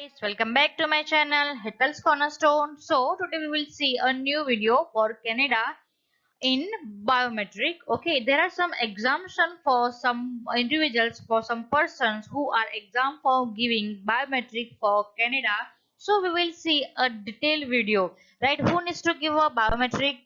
guys, welcome back to my channel Hetal'scornerstone. So today we will see a new video for Canada in biometric. Okay, there are some exemption for some individuals, for some persons who are exempt for giving biometric for Canada. So we will see a detailed video, right? Who needs to give a biometric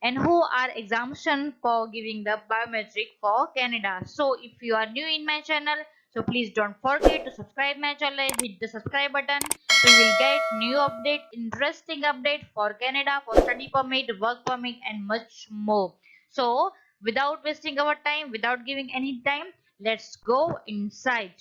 and who are exemption for giving the biometric for Canada. So if you are new in my channel, so please don't forget to subscribe my channel, hit the subscribe button. We will get new update, interesting update for Canada, for study permit, work permit and much more. So without wasting our time, without giving any time, let's go inside.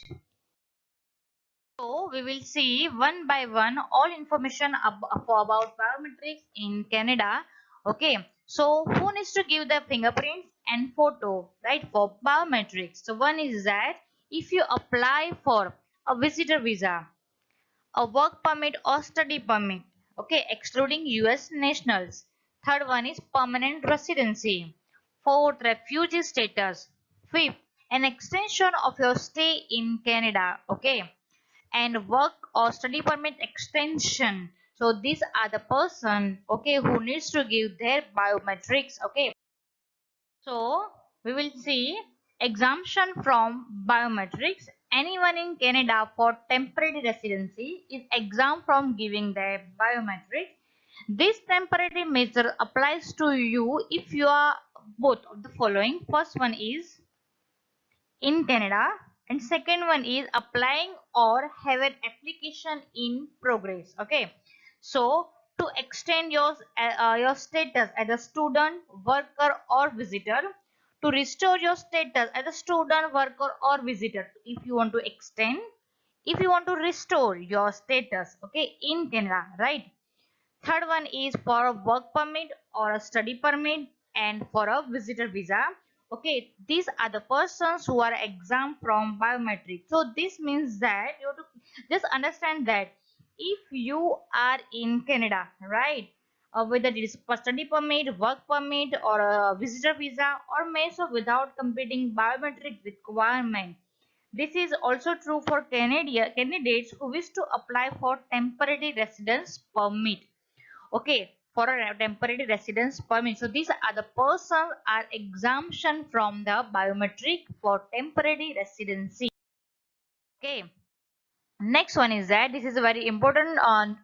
So we will see one by one all information about biometrics in Canada. Okay, so who needs to give the fingerprints and photo, right, for biometrics? So one is that if you apply for a visitor visa, a work permit or study permit, okay, excluding US nationals. Third one is permanent residency. Fourth, refugee status. Fifth, an extension of your stay in Canada, okay, and work or study permit extension. So these are the person, okay, who needs to give their biometrics, okay. So we will see exemption from biometrics. Anyone in Canada for temporary residency is exempt from giving their biometrics. This temporary measure applies to you if you are both of the following. First one is in Canada and second one is applying or have an application in progress. Okay, so to extend your status as a student, worker or visitor, to restore your status as a student, worker or visitor, if you want to extend, if you want to restore your status, okay, in Canada, right? Third one is for a work permit or a study permit and for a visitor visa. Okay, these are the persons who are exempt from biometric. So this means that you have to just understand that if you are in Canada, right, whether it is for study permit, work permit or a visitor visa or may so without completing biometric requirement. This is also true for candidates who wish to apply for temporary residence permit, okay, for a temporary residence permit. So these are the persons are exemption from the biometric for temporary residency. Okay, next one is that this is a very important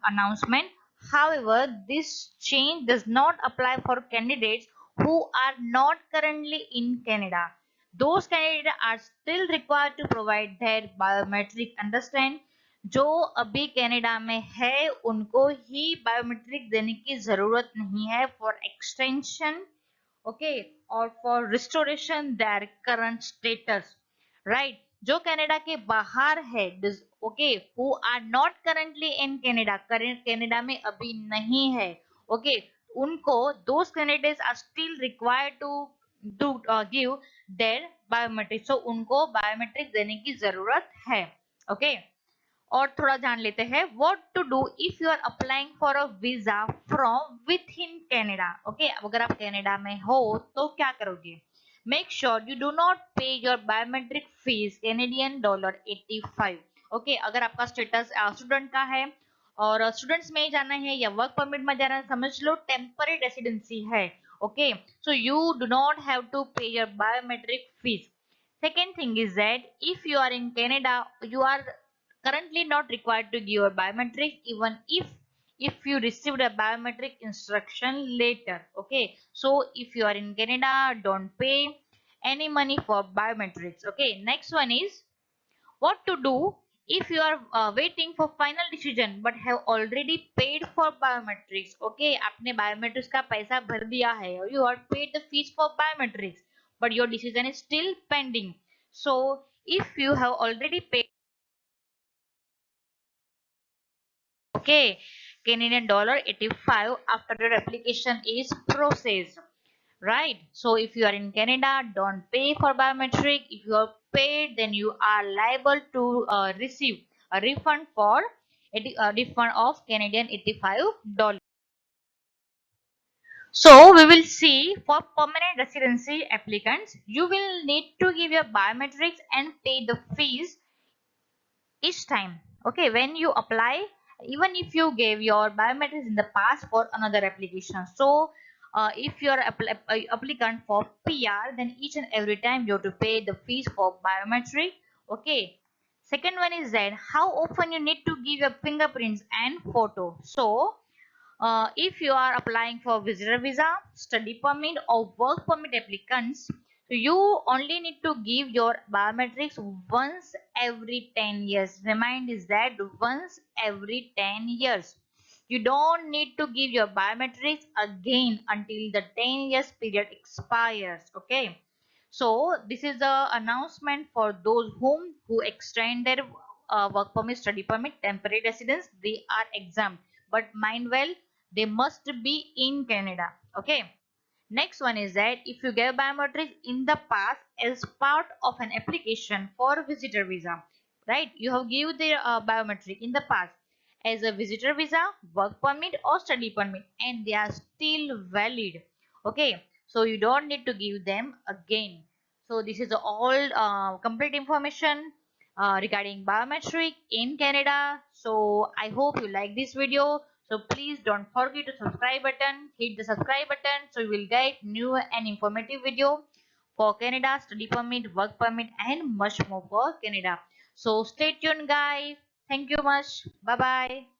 announcement. However, this change does not apply for candidates who are not currently in Canada. Those candidates are still required to provide their biometric. Understand? जो अभी Canada में है उनको ही biometric देने की जरूरत नहीं है फॉर एक्सटेंशन, ओके, और for restoration their current status, right? जो कनाडा के बाहर है, okay, who are not currently in Canada, Canada में अभी नहीं है, ओके, उनको those candidates are still required to give their biometric. So उनको बायोमेट्रिक देने की जरूरत है, ओके. और थोड़ा जान लेते हैं what to do if you are applying for a visa from within Canada. Okay, अगर आप कनाडा में हो तो क्या करोगे? Make sure you do not pay your biometric fees Canadian dollar 85. Okay, अगर आपका स्टेटस स्टूडेंट का है और स्टूडेंट्स में जाना है या वर्क परमिट में जाना है, समझ लो टेम्पररी रेसिडेंसी है, okay, so you do not have to pay your biometric fees. Second thing is that if you are in Canada, you are currently not required to give your biometric even if you received a biometric instruction later. Okay, so if you are in Canada, don't pay any money for biometrics. Okay, next one is what to do if you are waiting for final decision but have already paid for biometrics. Okay, आपने biometrics का पैसा भर दिया है, you have paid the fees for biometrics but your decision is still pending. So if you have already paid, okay, Canadian dollar 85 after your application is processed, right? So if you are in Canada, don't pay for biometric. If you are paid, then you are liable to receive a refund for a refund of Canadian $85. So we will see for permanent residency applicants, you will need to give your biometrics and pay the fees each time. Okay, when you apply, even if you gave your biometrics in the past for another application, so if you're applicant for PR, then each and every time you have to pay the fees for biometric. Okay. Second one is that how often you need to give your fingerprints and photo. So if you are applying for visitor visa, study permit or work permit applicants, so you only need to give your biometrics once every 10 years. Remind is that once every 10 years. You don't need to give your biometrics again until the 10 years period expires. Okay. So this is the announcement for those who extend their work permit, study permit, temporary residence. They are exempt. But mind well, they must be in Canada. Okay. Next one is that if you gave biometrics in the past as part of an application for visitor visa, right? You have given the biometric in the past as a visitor visa, work permit or study permit, and they are still valid. Okay, so you don't need to give them again. So this is all complete information regarding biometric in Canada. So I hope you like this video. So please don't forget to subscribe button, hit the subscribe button so you will get new and informative video for Canada, study permit, work permit and much more for Canada. So stay tuned guys. Thank you much. Bye bye.